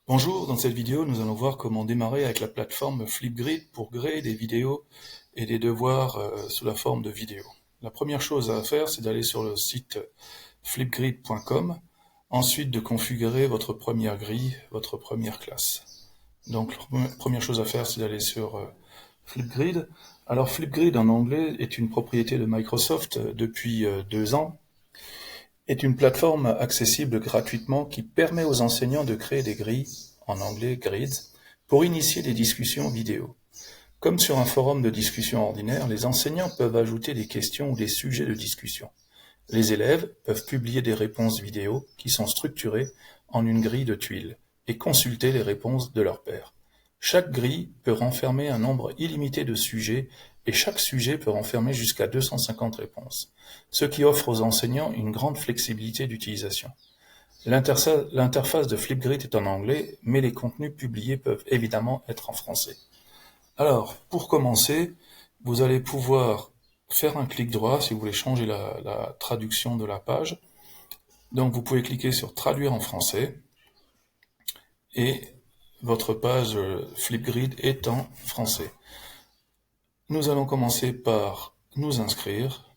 Bonjour, dans cette vidéo, nous allons voir comment démarrer avec la plateforme Flipgrid pour créer des vidéos et des devoirs sous la forme de vidéos. La première chose à faire, c'est d'aller sur le site flipgrid.com, ensuite de configurer votre première grille, votre première classe. Donc, la première chose à faire, c'est d'aller sur Flipgrid. Alors, Flipgrid en anglais est une propriété de Microsoft depuis 2 ans, est une plateforme accessible gratuitement qui permet aux enseignants de créer des grilles, en anglais grids, pour initier des discussions vidéo. Comme sur un forum de discussion ordinaire, les enseignants peuvent ajouter des questions ou des sujets de discussion. Les élèves peuvent publier des réponses vidéo qui sont structurées en une grille de tuiles et consulter les réponses de leur pairs. Chaque grille peut renfermer un nombre illimité de sujets et chaque sujet peut renfermer jusqu'à 250 réponses, ce qui offre aux enseignants une grande flexibilité d'utilisation. L'interface de Flipgrid est en anglais, mais les contenus publiés peuvent évidemment être en français. Alors, pour commencer, vous allez pouvoir faire un clic droit si vous voulez changer la traduction de la page. Donc, vous pouvez cliquer sur Traduire en français et votre page Flipgrid est en français. Nous allons commencer par nous inscrire.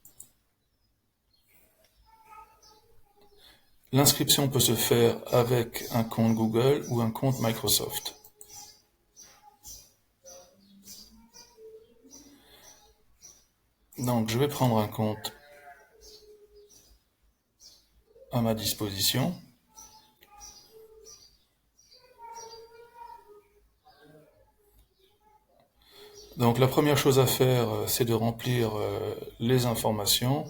L'inscription peut se faire avec un compte Google ou un compte Microsoft. Donc, je vais prendre un compte à ma disposition. Donc, la première chose à faire, c'est de remplir les informations.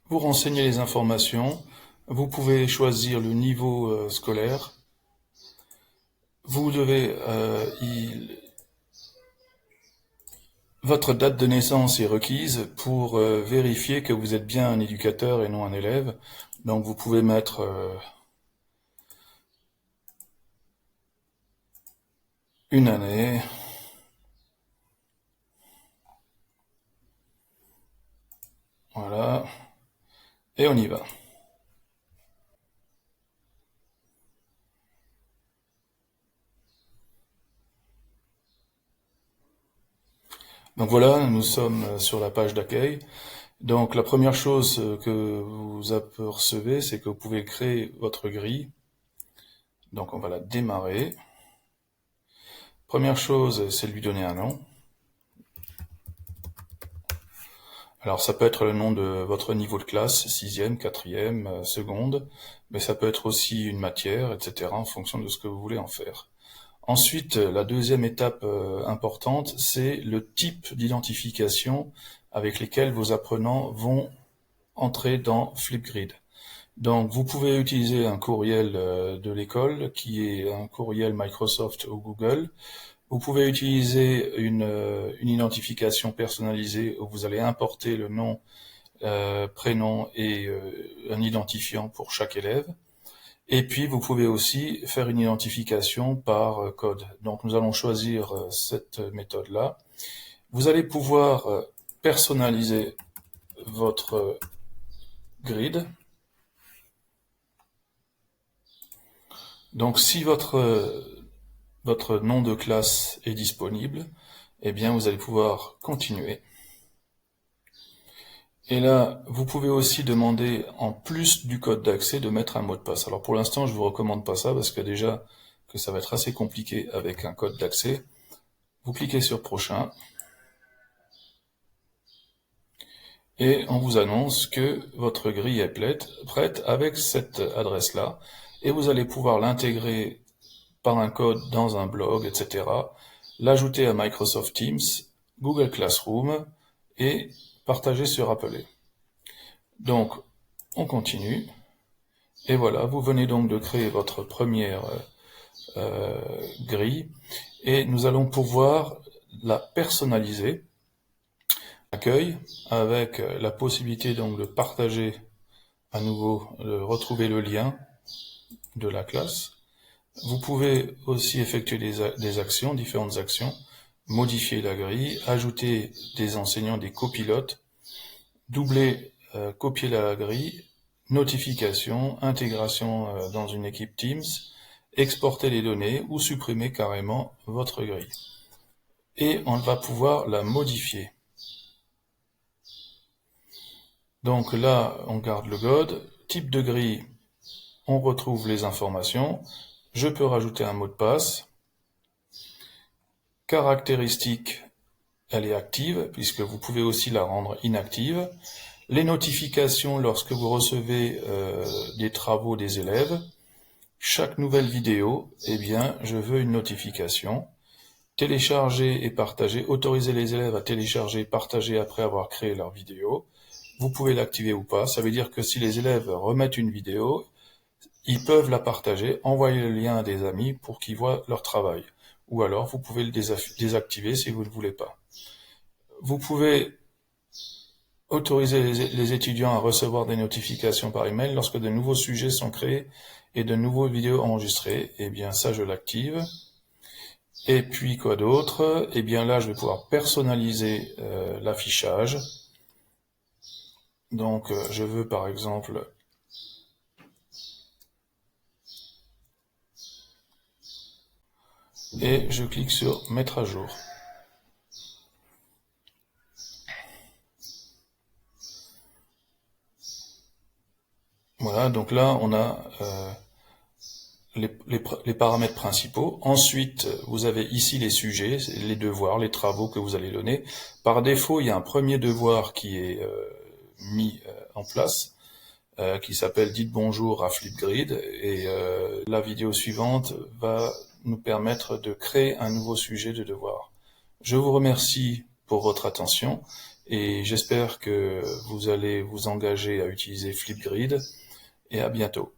Vous renseignez les informations. Vous pouvez choisir le niveau scolaire. Vous devez Votre date de naissance est requise pour vérifier que vous êtes bien un éducateur et non un élève. Donc vous pouvez mettre une année. Voilà. Et on y va. Donc voilà, nous sommes sur la page d'accueil. Donc la première chose que vous apercevez, c'est que vous pouvez créer votre grille. Donc on va la démarrer. Première chose, c'est de lui donner un nom. Alors ça peut être le nom de votre niveau de classe, 6e, 4e, seconde, mais ça peut être aussi une matière, etc., en fonction de ce que vous voulez en faire. Ensuite, la deuxième étape importante, c'est le type d'identification avec lesquels vos apprenants vont entrer dans Flipgrid. Donc vous pouvez utiliser un courriel de l'école qui est un courriel Microsoft ou Google. Vous pouvez utiliser une identification personnalisée où vous allez importer le nom, prénom et un identifiant pour chaque élève. Et puis vous pouvez aussi faire une identification par code. Donc nous allons choisir cette méthode-là. Vous allez pouvoir personnaliser votre grid. Donc si votre nom de classe est disponible, eh bien vous allez pouvoir continuer. Et là, vous pouvez aussi demander, en plus du code d'accès, de mettre un mot de passe. Alors pour l'instant, je vous recommande pas ça parce que déjà que ça va être assez compliqué avec un code d'accès. Vous cliquez sur Prochain et on vous annonce que votre grille est prête avec cette adresse-là et vous allez pouvoir l'intégrer par un code dans un blog, etc., l'ajouter à Microsoft Teams, Google Classroom et partager sur Apple. Donc, on continue. Et voilà, vous venez donc de créer votre première grille et nous allons pouvoir la personnaliser. Accueil avec la possibilité donc de partager à nouveau, de retrouver le lien de la classe. Vous pouvez aussi effectuer des actions, différentes actions, modifier la grille, ajouter des enseignants, des copilotes, doubler, copier la grille, notification, intégration dans une équipe Teams, exporter les données ou supprimer carrément votre grille. Et on va pouvoir la modifier. Donc là, on garde le code, type de grille, on retrouve les informations, je peux rajouter un mot de passe, caractéristique, elle est active, puisque vous pouvez aussi la rendre inactive, les notifications lorsque vous recevez des travaux des élèves, chaque nouvelle vidéo, eh bien, je veux une notification, télécharger et partager, autoriser les élèves à télécharger et partager après avoir créé leur vidéo. Vous pouvez l'activer ou pas, ça veut dire que si les élèves remettent une vidéo, ils peuvent la partager, envoyer le lien à des amis pour qu'ils voient leur travail. Ou alors, vous pouvez le désactiver si vous ne voulez pas. Vous pouvez autoriser les étudiants à recevoir des notifications par email lorsque de nouveaux sujets sont créés et de nouvelles vidéos enregistrées. Eh bien, ça, je l'active. Et puis, quoi d'autre? Eh bien, là, je vais pouvoir personnaliser l'affichage. Donc, je veux, par exemple, et je clique sur mettre à jour. Voilà, donc là on a les paramètres principaux. Ensuite, vous avez ici les sujets, les devoirs, les travaux que vous allez donner. Par défaut, il y a un premier devoir qui est mis en place, qui s'appelle « Dites bonjour à Flipgrid » et la vidéo suivante va nous permettre de créer un nouveau sujet de devoir. Je vous remercie pour votre attention et j'espère que vous allez vous engager à utiliser Flipgrid et à bientôt.